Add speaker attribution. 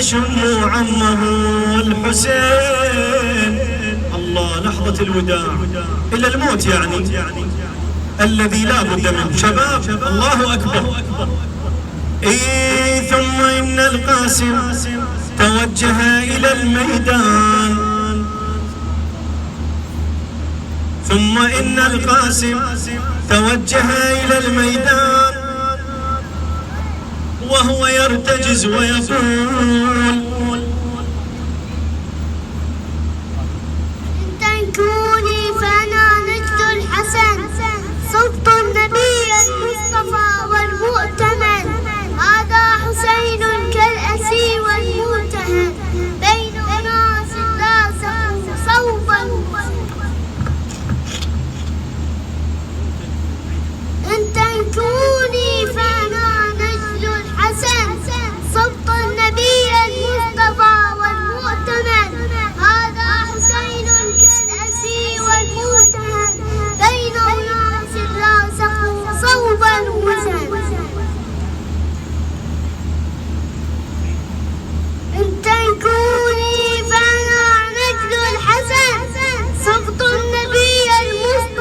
Speaker 1: يشم عمه الحسين. الله، لحظة الوداع إلى الموت يعني الذي لا بد منه. شباب، الله أكبر. ثم إن القاسم توجه إلى الميدان. ثم إن القاسم توجه إلى الميدان وهو يرتجز ويقول: